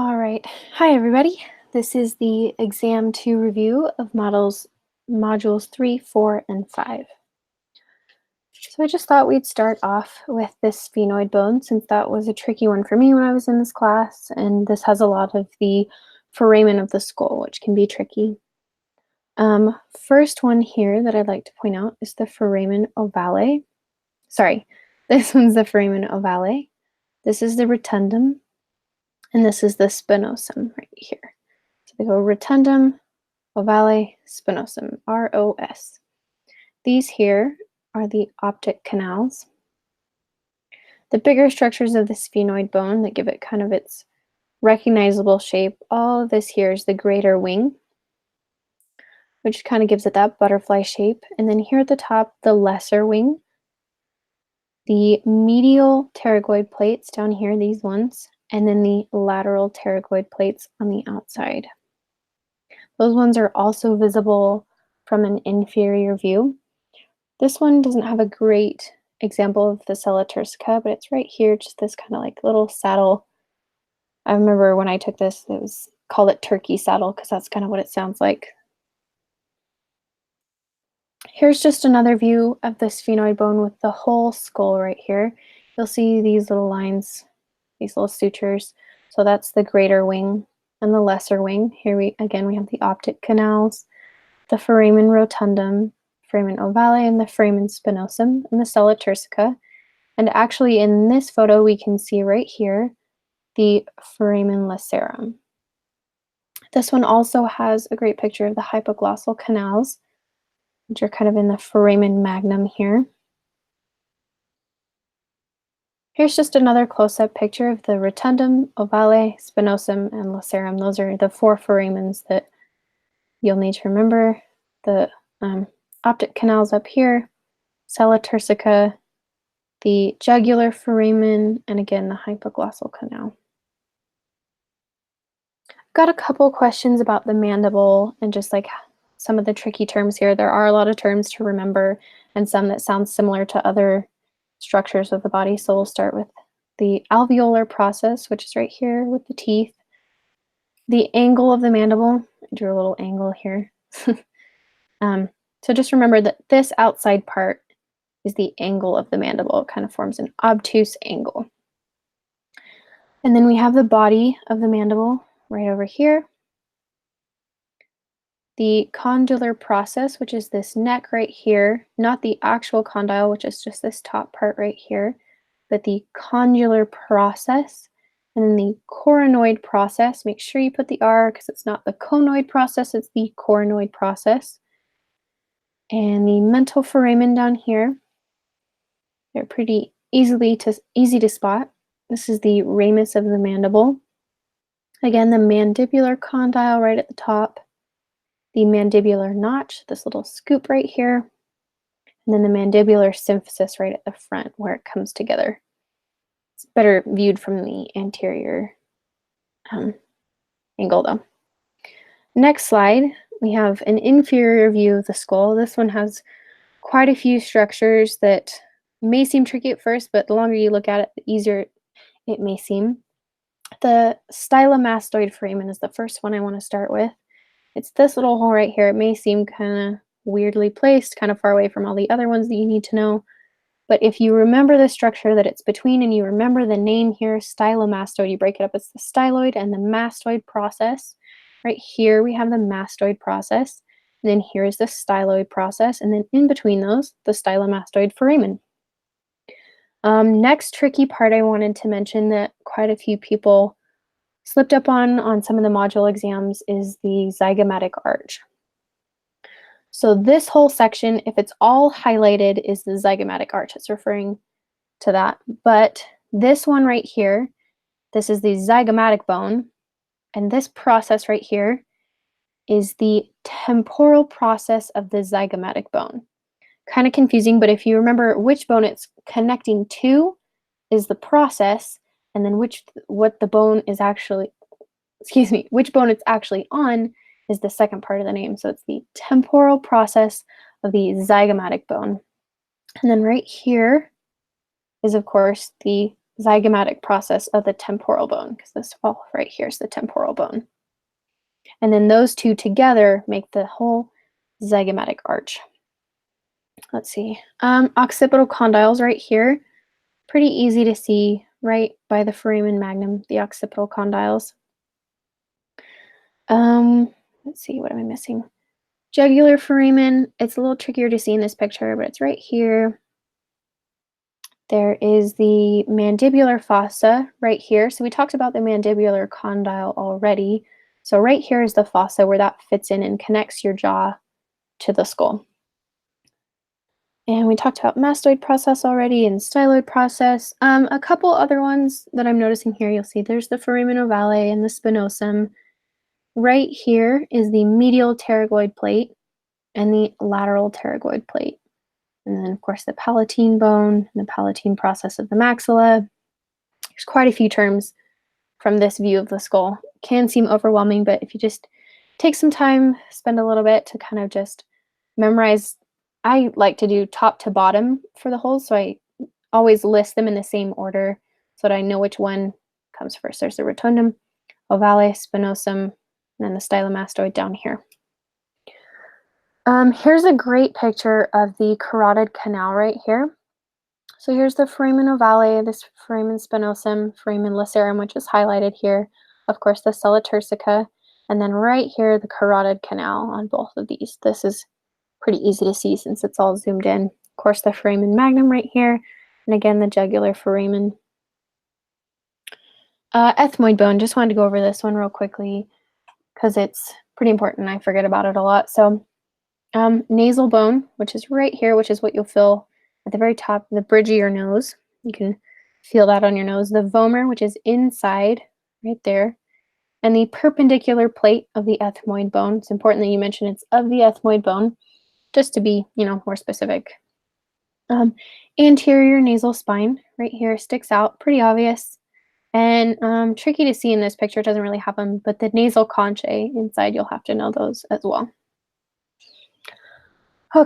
All right. Hi, everybody. This is the Exam 2 review of modules 3, 4, and 5. So I just thought we'd start off with this sphenoid bone since that was a tricky one for me when I was in this class, and this has a lot of the foramen of the skull, which can be tricky. First one here that I'd like to point out is the foramen ovale. Sorry, this one's the foramen ovale. This is the rotundum, and this is the spinosum right here. So they go rotundum, ovale, spinosum, ROS. These here are the optic canals. The bigger structures of the sphenoid bone that give it kind of its recognizable shape, all of this here is the greater wing, which kind of gives it that butterfly shape. And then here at the top, the lesser wing. The medial pterygoid plates down here, these ones, and then the lateral pterygoid plates on the outside. Those ones are also visible from an inferior view. This one doesn't have a great example of the sella turcica, but it's right here, just this kind of like little saddle. I remember when I took this, it was called it turkey saddle because that's kind of what it sounds like. Here's just another view of the sphenoid bone with the whole skull right here. You'll see these little lines, these little sutures. So that's the greater wing and the lesser wing. Here we have the optic canals, the foramen rotundum, foramen ovale, and the foramen spinosum, and the sella turcica. And actually in this photo, we can see right here the foramen lacerum. This one also has a great picture of the hypoglossal canals, which are kind of in the foramen magnum here. Here's just another close-up picture of the rotundum, ovale, spinosum, and lacerum. Those are the four foramens that you'll need to remember. The optic canals up here, sella turcica, the jugular foramen, and again, the hypoglossal canal. I've got a couple questions about the mandible and just like some of the tricky terms here. There are a lot of terms to remember and some that sound similar to other structures of the body. So we'll start with the alveolar process, which is right here with the teeth. The angle of the mandible, I drew a little angle here. So just remember that this outside part is the angle of the mandible. It kind of forms an obtuse angle. And then we have the body of the mandible right over here. The condylar process, which is this neck right here, not the actual condyle, which is just this top part right here, but the condylar process. And then the coronoid process, make sure you put the R because it's not the conoid process, it's the coronoid process. And the mental foramen down here, they're pretty easy to spot. This is the ramus of the mandible. Again, the mandibular condyle right at the top, the mandibular notch, this little scoop right here, and then the mandibular symphysis right at the front where it comes together. It's better viewed from the anterior angle though. Next slide, we have an inferior view of the skull. This one has quite a few structures that may seem tricky at first, but the longer you look at it, the easier it may seem. The stylomastoid foramen is the first one I want to start with. It's this little hole right here. It may seem kind of weirdly placed, kind of far away from all the other ones that you need to know. But if you remember the structure that it's between and you remember the name here, stylomastoid, you break it up, it's the styloid and the mastoid process. Right here we have the mastoid process. And then here's the styloid process. And then in between those, the stylomastoid foramen. Next tricky part I wanted to mention that quite a few people slipped up on some of the module exams is the zygomatic arch. So this whole section, if it's all highlighted, is the zygomatic arch. It's referring to that. But this one right here, this is the zygomatic bone. And this process right here is the temporal process of the zygomatic bone. Kind of confusing, but if you remember which bone it's connecting to is the process, and then which bone it's actually on is the second part of the name. So it's the temporal process of the zygomatic bone. And then right here is, of course, the zygomatic process of the temporal bone, because this wall right here is the temporal bone. And then those two together make the whole zygomatic arch. Let's see. Occipital condyles right here. Pretty easy to see right by the foramen magnum, the occipital condyles. Let's see, what am I missing? Jugular foramen. It's a little trickier to see in this picture, but it's right here. There is the mandibular fossa right here. So we talked about the mandibular condyle already. So right here is the fossa where that fits in and connects your jaw to the skull. And we talked about mastoid process already and styloid process. A couple other ones that I'm noticing here, you'll see there's the foramen ovale and the spinosum. Right here is the medial pterygoid plate and the lateral pterygoid plate. And then, of course, the palatine bone and the palatine process of the maxilla. There's quite a few terms from this view of the skull. It can seem overwhelming, but if you just take some time, spend a little bit to kind of just memorize. I like to do top to bottom for the holes, so I always list them in the same order so that I know which one comes first. There's the rotundum, ovale, spinosum, and then the stylomastoid down here. Here's a great picture of the carotid canal right here. So here's the foramen ovale, this foramen spinosum, foramen lacerum, which is highlighted here. Of course, the sella turcica, and then right here, the carotid canal on both of these. This is pretty easy to see since it's all zoomed in. Of course, the foramen magnum right here, and again, the jugular foramen. Ethmoid bone, just wanted to go over this one real quickly because it's pretty important. I forget about it a lot. So nasal bone, which is right here, which is what you'll feel at the very top, the bridge of your nose. You can feel that on your nose. The vomer, which is inside, right there. And the perpendicular plate of the ethmoid bone. It's important that you mention it's of the ethmoid bone, just to be, more specific. Anterior nasal spine, right here, sticks out, pretty obvious. And tricky to see in this picture, it doesn't really have them, but the nasal conchae inside, you'll have to know those as well.